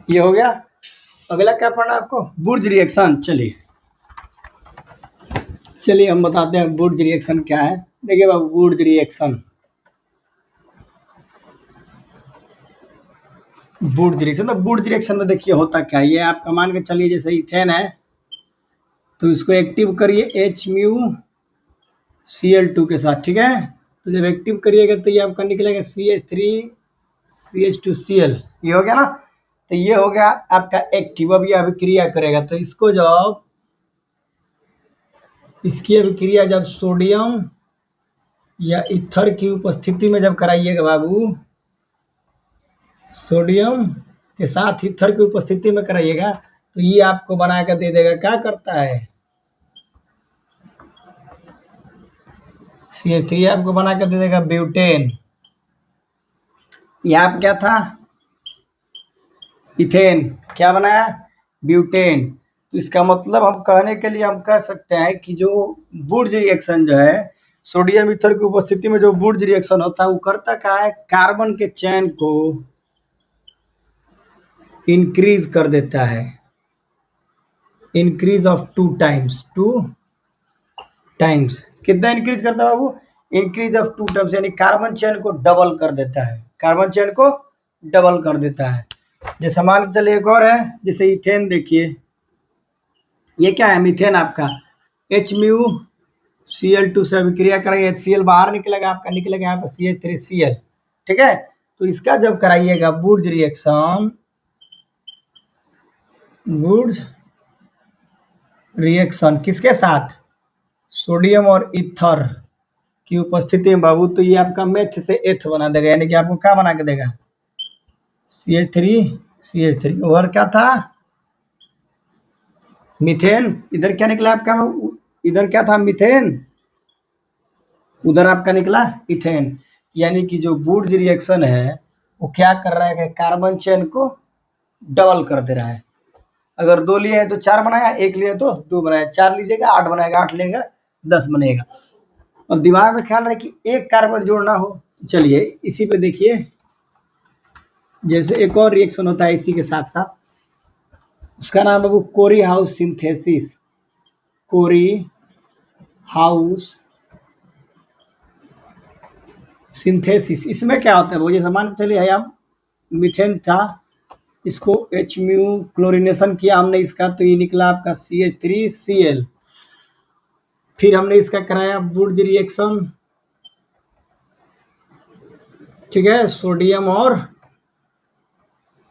ये हो गया। अगला क्या पढ़ना है आपको? बुर्ज रिएक्शन। चलिए हम बताते हैं बुर्ज रिएक्शन क्या है। देखिए बाबू, बुर्ज रिएक्शन तो बुर्ज रिएक्शन में देखिए होता क्या है। ये आपका मान के चलिए जैसे इथेन है, तो इसको एक्टिव करिए HMuCl2 के साथ, ठीक है। तो जब एक्टिव करिएगा तो ये आपका निकलेगा CH3CH2Cl, ये हो गया ना। तो ये हो गया आपका एक्टिव। अब ये अभिक्रिया करेगा, तो इसको जब इसकी अभिक्रिया जब सोडियम या ईथर की उपस्थिति में जब कराइएगा बाबू, सोडियम के साथ ईथर की उपस्थिति में कराइएगा, तो ये आपको बना कर दे देगा, क्या करता है, CH3 आपको बना कर दे देगा ब्यूटेन। यहाँ पे क्या था, इथेन, क्या बनाया, ब्यूटेन। तो इसका मतलब हम कहने के लिए हम कह सकते हैं कि जो बुर्ज रिएक्शन जो है, सोडियम ईथर की उपस्थिति में जो बुर्ज रिएक्शन होता है, वो करता क्या है, कार्बन के चैन को इंक्रीज कर देता है, इंक्रीज ऑफ 2 टाइम्स। कितना इंक्रीज करता है बाबू, इंक्रीज ऑफ 2 टाइम्स, यानी कार्बन चेन को डबल कर देता है, कार्बन चेन को डबल कर देता है। जैसे मान के चलिए एक और है, जैसे इथेन देखिए, ये क्या है, मीथेन आपका HMuCl2 से अभिक्रिया करेंगे, HCl बाहर निकलेगा, आपका निकलेगा यहाँ पर CH3Cl, ठीक है। तो इसका जब कराइएगा बुर्ज रिएक्शन किसके साथ, सोडियम और ईथर की उपस्थिति में बाबू, तो ये आपका मेथ से एथ बना देगा, यानी कि आपको क्या बना के देगा, CH3 और क्या था, मीथेन। इधर क्या निकला आपका, इधर क्या था, मीथेन, उधर आपका निकला इथेन। यानी कि जो बुर्ज रिएक्शन है वो क्या कर रहा है कि कार्बन चेन को डबल कर दे रहा है। अगर 2 लिए हैं तो 4 बनाया, 1 लिए तो 2 बनाया, 4 लीजिएगा 8 बनाएगा, 8 लेगा 10 बनेगा। और दिमाग में ख्याल रहे कि एक कार्बन जोड़ना हो। चलिए इसी पे देखिए, जैसे एक और रिएक्शन होता है इसी के साथ साथ, उसका नाम है वो कोरी हाउस सिंथेसिस। कोरी हाउस सिंथेसिस, इसमें क्या होता है वो, जैसे मान के चलिए है हम मीथेन था, इसको HMu क्लोरिनेशन किया हमने इसका, तो ये निकला आपका CH3Cl। फिर हमने इसका कराया बुर्ज रिएक्शन, ठीक है, सोडियम और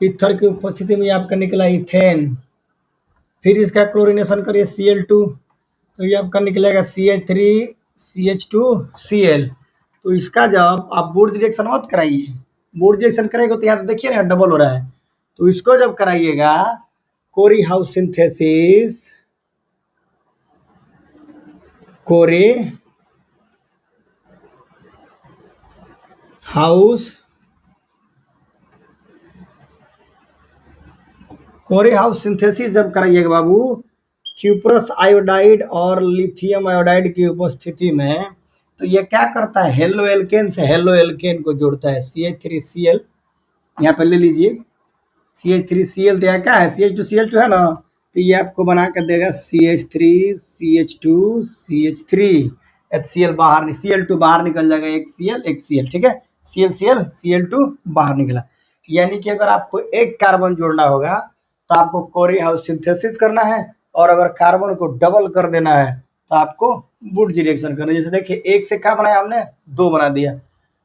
ईथर की उपस्थिति में आपका निकला इथेन। फिर इसका क्लोरिनेशन करिए Cl2, तो ये आपका निकलेगा CH3CH2Cl। तो इसका जब आप बुर्ज रिएक्शन मत कराइए, बुर्ज रिएक्शन करेगा तो यहाँ तो देखिए ना डबल हो रहा है। तो इसको जब कराइएगा कोरी हाउस सिंथेसिस, कोरी हाउस सिंथेसिस जब कराइएगा बाबू, क्यूप्रस आयोडाइड और लिथियम आयोडाइड की उपस्थिति में, तो ये क्या करता है, हेलो एल्केन से हेलो एल्केन को जोड़ता है, CH3Cl यहाँ पर ले लीजिए, CH3Cl तो यहाँ क्या है, CH2Cl2 है ना, तो ये आपको बना कर देगा CH3CH2CH3, HCl बाहर, Cl2 बाहर निकल जाएगा, एक Cl, ठीक है, Cl बाहर निकला। यानी कि अगर आपको एक कार्बन जोड़ना होगा तो आपको कोरी हाउस सिंथेसिस करना है, और अगर कार्बन को डबल कर देना है तो आपको बुर्ज रिएक्शन करना है। जैसे देखिए, एक से क्या बनाया हमने, 2 बना दिया,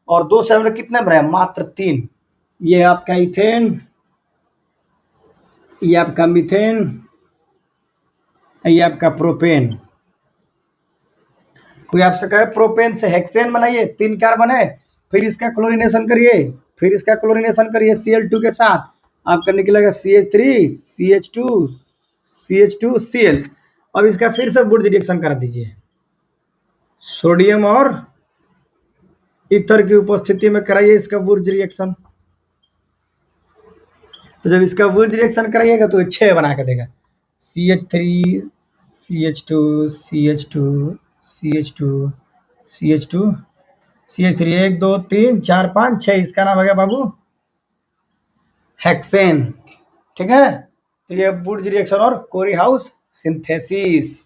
और 2 से हमने कितने बनाया, मात्र 3। ये आपका इथेन, ये आपका मीथेन, ये आपका प्रोपेन। कोई आपसे कहे प्रोपेन से हेक्सेन बनाइए, 3 कार्बन है, फिर इसका क्लोरिनेशन करिए Cl2 के साथ, आपका निकलेगा CH3CH2Cl। अब इसका फिर से बुर्ज रिएक्शन कर दीजिए, सोडियम और ईथर की उपस्थिति में कराइए इसका बुर्ज रिएक्शन। तो जब इसका बुर्ज रिएक्शन कराइएगा तो 6 बना के देगा, CH3CH2CH2CH2CH3, 1 2 3 4 5 6, इसका नाम हो गया बाबू हेक्सेन। ठीक है, तो ये वुड्स रिएक्शन और कोरी हाउस सिंथेसिस।